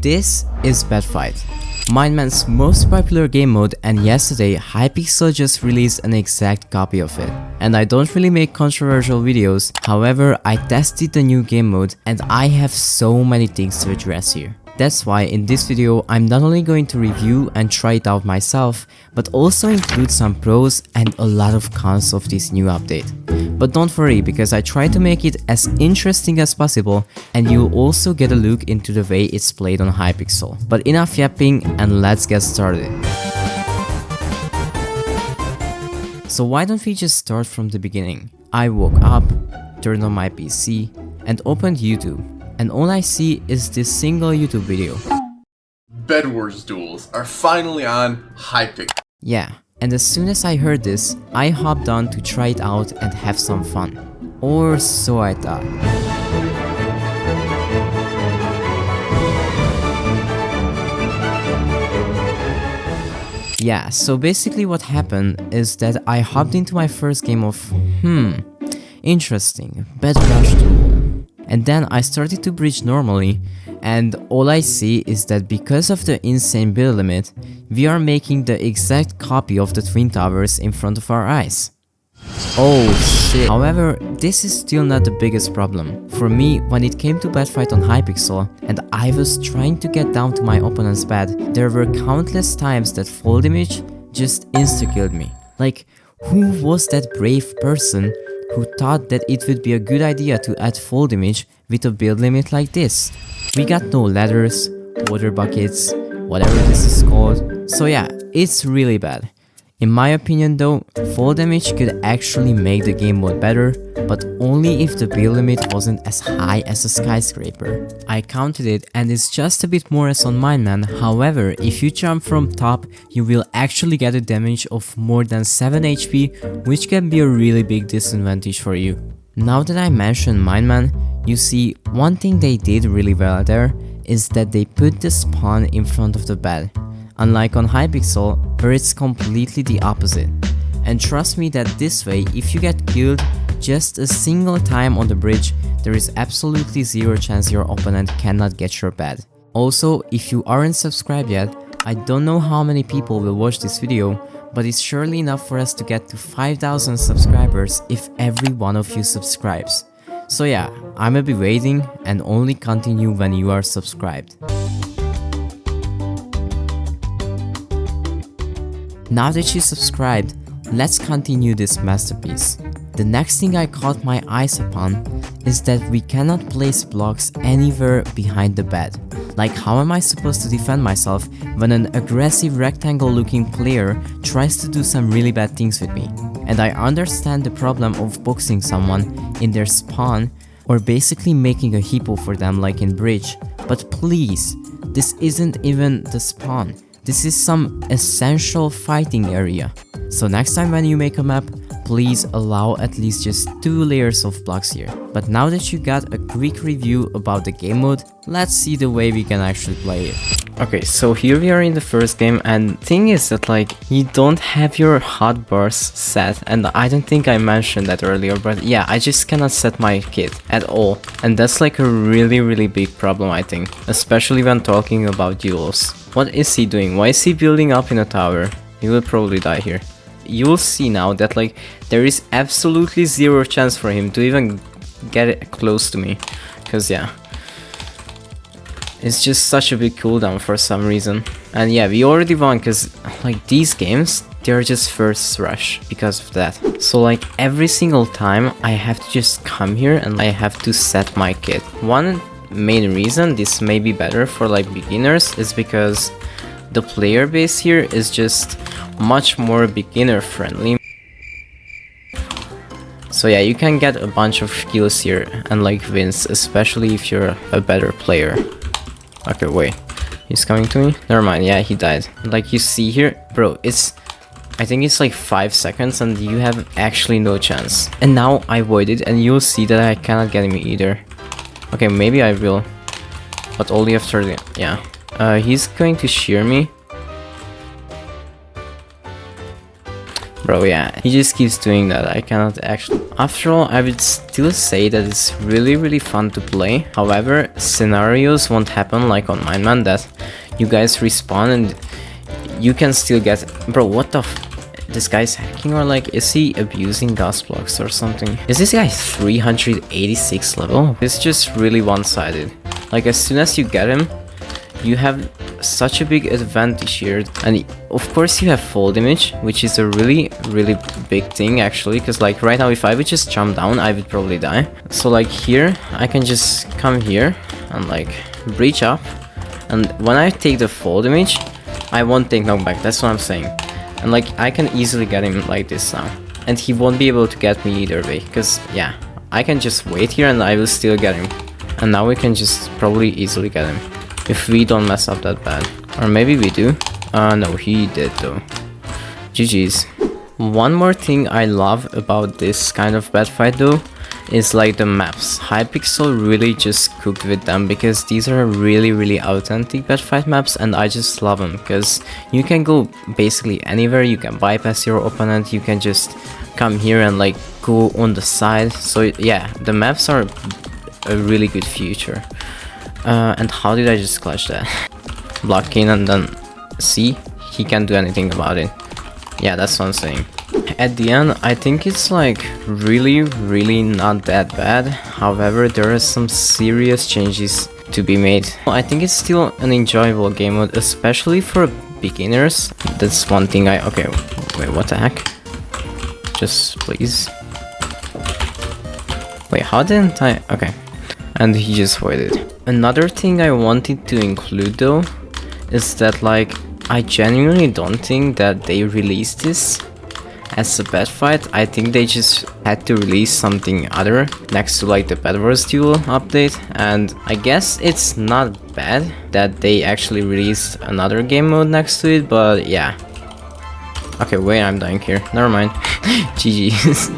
This is Bedfight, minemen's most popular game mode, and yesterday Hypixel just released an exact copy of it. And I don't really make controversial videos, however I tested the new game mode and I have so many things to address here. That's why in this video I'm not only going to review and try it out myself, but also include some pros and a lot of cons of this new update. But don't worry, because I try to make it as interesting as possible, and you'll also get a look into the way it's played on Hypixel. But enough yapping and let's get started. So why don't we just start from the beginning? I woke up, turned on my PC and opened YouTube, and all I see is this single YouTube video. Bedwars Duels are finally on Hypixel. Yeah, and as soon as I heard this, I hopped on to try it out and have some fun. Or so I thought. Yeah, so basically what happened is that I hopped into my first game of, interesting, Bedwars Duel. And then I started to bridge normally, and all I see is that because of the insane build limit, we are making the exact copy of the Twin Towers in front of our eyes. Oh shit. However, this is still not the biggest problem. For me, when it came to Bedfight on Hypixel, and I was trying to get down to my opponent's bed, there were countless times that fall damage just insta-killed me. Like, who was that brave person who thought that it would be a good idea to add fall damage with a build limit like this? We got no ladders, water buckets, whatever this is called. So yeah, it's really bad. In my opinion though, fall damage could actually make the game mode better, but only if the build limit wasn't as high as a skyscraper. I counted it and it's just a bit more as on minemen. However, if you jump from top, you will actually get a damage of more than 7 HP, which can be a really big disadvantage for you. Now that I mentioned minemen, you see, one thing they did really well there is that they put the spawn in front of the bed. Unlike on Hypixel, where it's completely the opposite. And trust me that this way, if you get killed just a single time on the bridge, there is absolutely zero chance your opponent cannot get your bed. Also, if you aren't subscribed yet, I don't know how many people will watch this video, but it's surely enough for us to get to 5,000 subscribers if every one of you subscribes. So yeah, I'ma be waiting and only continue when you are subscribed. Now that you subscribed, let's continue this masterpiece. The next thing I caught my eyes upon is that we cannot place blocks anywhere behind the bed. Like, how am I supposed to defend myself when an aggressive rectangle looking player tries to do some really bad things with me? And I understand the problem of boxing someone in their spawn or basically making a hippo for them like in Bridge, but please, this isn't even the spawn. This is some essential fighting area. So next time when you make a map, please allow at least just 2 layers of blocks here. But now that you got a quick review about the game mode, let's see the way we can actually play it. Okay, so here we are in the first game, and thing is that like you don't have your hotbars set, and I don't think I mentioned that earlier, but yeah, I just cannot set my kit at all. And that's like a really big problem, I think, especially when talking about duels. What is he doing? Why is he building up in a tower? He will probably die here. You'll see now that like there is absolutely zero chance for him to even get it close to me, because yeah, it's just such a big cooldown for some reason. And yeah, we already won, because like these games, they're just first rush because of that. So like every single time I have to just come here and I have to set my kit. One main reason this may be better for like beginners is because the player base here is just much more beginner friendly. So yeah, you can get a bunch of kills here and like wins, especially if you're a better player. Okay, wait, he's coming to me? Never mind, yeah, he died. Like you see here, bro, I think it's like 5 seconds and you have actually no chance. And now I avoided, and you'll see that I cannot get him either. Okay, maybe I will, but only after the, yeah. He's going to shear me. Bro, yeah, he just keeps doing that. I cannot actually. After all, I would still say that it's really fun to play. However, scenarios won't happen like on minemen that you guys respawn and you can still get. Bro, what the this guy's hacking, or like is he abusing gas blocks or something? Is this guy 386 level? It's just really one-sided. Like as soon as you get him, you have such a big advantage here, and of course you have fall damage, which is a really big thing actually, because like right now if I would just jump down I would probably die. So like here I can just come here and like breach up, and when I take the fall damage I won't take knockback. That's what I'm saying. And like I can easily get him like this now, and he won't be able to get me either way, because yeah, I can just wait here and I will still get him. And now we can just probably easily get him if we don't mess up that bad. Or maybe we do. No, he did though. GG's. One more thing I love about this kind of Bedfight though is like the maps. Hypixel really just cooked with them, because these are really authentic Bedfight maps, and I just love them because you can go basically anywhere. You can bypass your opponent, you can just come here and like go on the side. So yeah, the maps are a really good feature. And how did I just clutch that? Block in and then see, he can't do anything about it. Yeah, that's what I'm saying. At the end, I think it's like really not that bad. However, there are some serious changes to be made. I think it's still an enjoyable game mode, especially for beginners. That's one thing okay, wait, what the heck? Just please. Wait, how didn't I? Okay. And he just waited. Another thing I wanted to include though is that like I genuinely don't think that they released this as a Bedfight. I think they just had to release something other next to like the Bedwars Duel update, and I guess it's not bad that they actually released another game mode next to it, but yeah. Okay, wait, I'm dying here. Never mind. GG's.